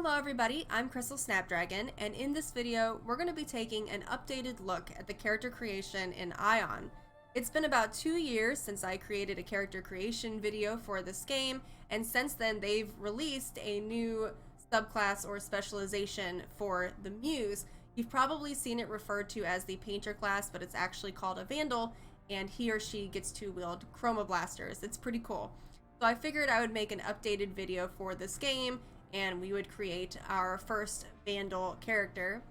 Hello everybody, I'm Crystal Snapdragon, and in this video we're going to be taking an updated look at the character creation in AION. It's been about 2 years since I created a character creation video for this game, and since then they've released a new subclass or specialization for the Muse. You've probably seen it referred to as the Painter class, but it's actually called a Vandal, and he or she gets to wield Chroma Blasters. It's pretty cool. So I figured I would make an updated video for this game and we would create our first Vandal character.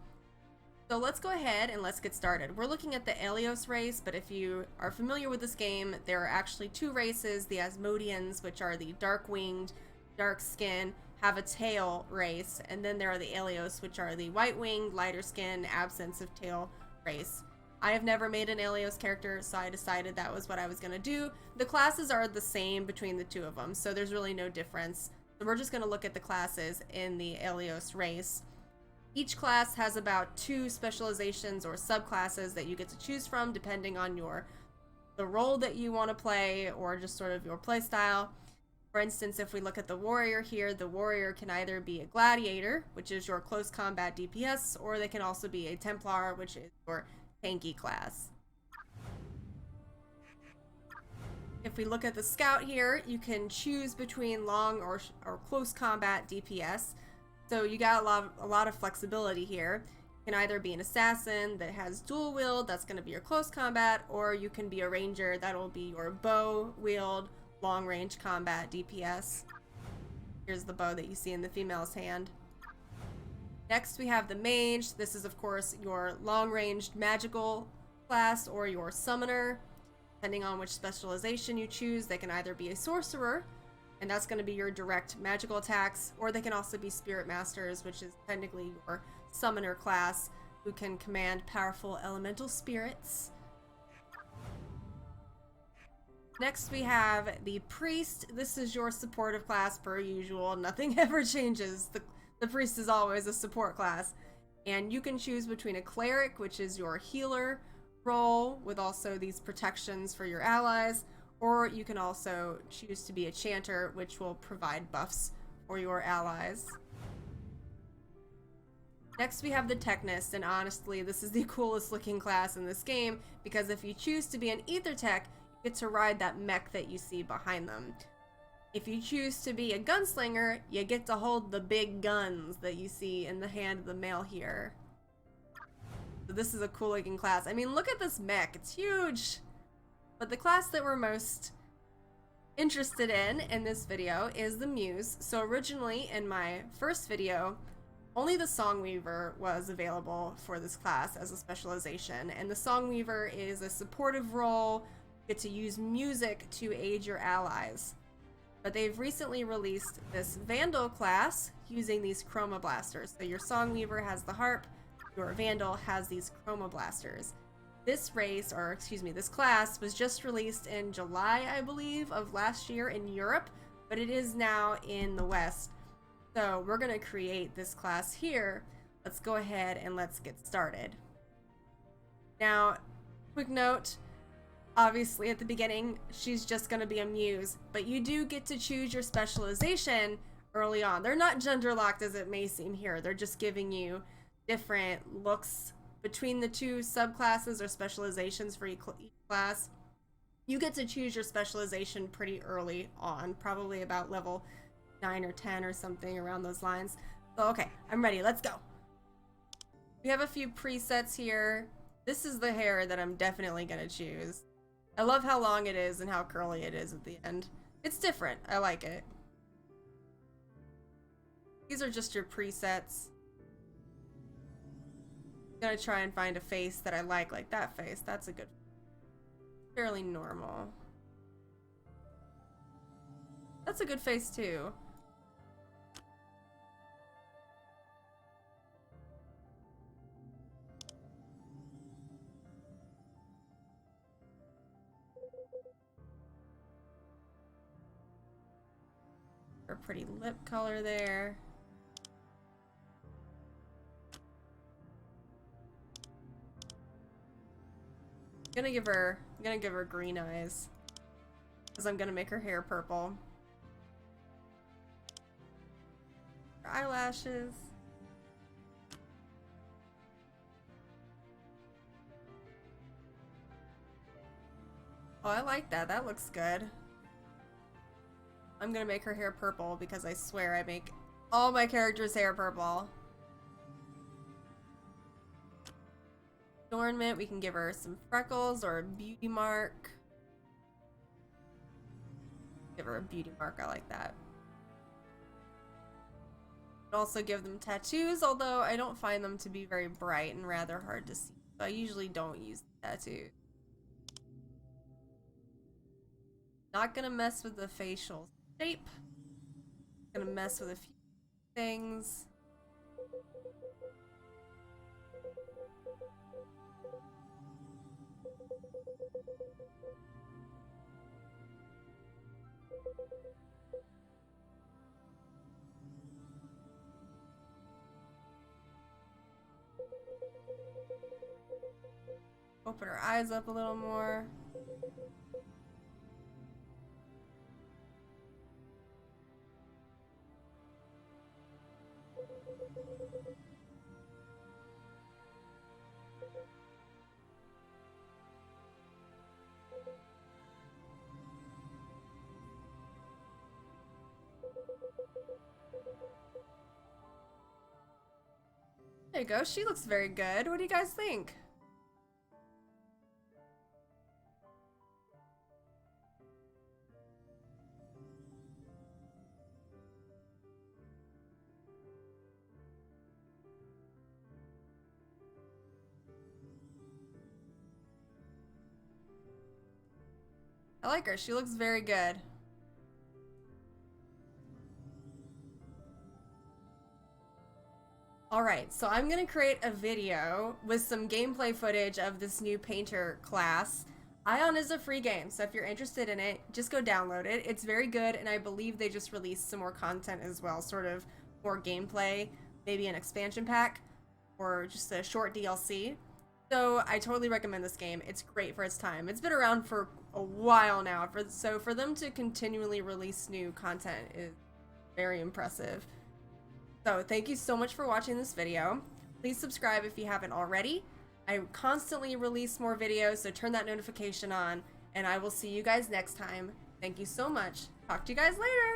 So let's go ahead and let's get started. We're looking at the Alias Race, but if you are familiar with this game, there are actually two races, the Asmodeans, which are the dark-winged, dark-skin, have a tail race, and then there are the Alios, which are the white-winged, lighter-skin, absence of tail race. I have never made an Alios character, so I decided that was what I was going to do. The classes are the same between the two of them, so there's really no difference. So we're just going to look at the classes in the Alias Race. Each class has about 2 specializations or subclasses that you get to choose from depending on the role that you want to play or just sort of your play style. For instance, if we look at the warrior here, the warrior can either be a gladiator, which is your close combat DPS, or they can also be a Templar, which is your tanky class. If we look at the scout here, you can choose between long or close combat DPS. So you got a lot of flexibility here. You can either be an assassin that has dual wield, that's going to be your close combat, or you can be a ranger, that will be your bow wield, long range combat DPS. Here's the bow that you see in the female's hand. Next we have the mage. This is of course your long ranged magical class or your summoner. Depending on which specialization you choose, they can either be a sorcerer, and that's going to be your direct magical attacks, or they can also be spirit masters, which is technically your summoner class, who can command powerful elemental spirits. Next we have the priest. This is your supportive class per usual. Nothing ever changes. The priest is always a support class. And you can choose between a cleric, which is your healer role with also these protections for your allies, or you can also choose to be a chanter, which will provide buffs for your allies. Next we have the Technist, and honestly this is the coolest looking class in this game because if you choose to be an ether tech, you get to ride that mech that you see behind them. If you choose to be a gunslinger, you get to hold the big guns that you see in the hand of the male here. So this is a cool looking class. I mean, look at this mech, it's huge. But the class that we're most interested in this video is the Muse. So originally in my first video, only the Songweaver was available for this class as a specialization, and the Songweaver is a supportive role. You get to use music to aid your allies. But they've recently released this Vandal class using these Chroma Blasters. So your Songweaver has the harp, your Vandal has these Chroma Blasters. This race, or excuse me, this class was just released in July, I believe, of last year in Europe, but it is now in the West. So we're gonna create this class here. Let's go ahead and let's get started. Now, quick note, obviously at the beginning, she's just gonna be a Muse, but you do get to choose your specialization early on. They're not gender locked as it may seem here. They're just giving you different looks between the two subclasses or specializations for each class. You get to choose your specialization pretty early on, probably about level 9 or 10 or something around those lines. So okay, I'm ready, let's go. We have a few presets here. This is the hair that I'm definitely gonna choose. I love how long it is and how curly it is at the end. It's different, I like it. These are just your presets. Gonna try and find a face that I like that face. That's a good, fairly normal. That's a good face too. Her pretty lip color there. I'm gonna give her green eyes because I'm gonna make her hair purple. Her eyelashes. Oh, I like that. That looks good. I'm gonna make her hair purple because I swear I make all my characters' hair purple. Adornment, we can give her some freckles or a beauty mark. Give her a beauty mark, I like that. Also give them tattoos, although I don't find them to be very bright and rather hard to see. So I usually don't use tattoos. Not gonna mess with the facial shape. Gonna mess with a few things. Open her eyes up a little more. There you go. She looks very good. What do you guys think? I like her. She looks very good. Alright, so I'm gonna create a video with some gameplay footage of this new painter class. AION is a free game, so if you're interested in it, just go download it. It's very good, and I believe they just released some more content as well, sort of more gameplay, maybe an expansion pack, or just a short DLC. So I totally recommend this game. It's great for its time. It's been around for a while now, so for them to continually release new content is very impressive. So thank you so much for watching this video. Please subscribe if you haven't already. I constantly release more videos, so turn that notification on, and I will see you guys next time. Thank you so much. Talk to you guys later.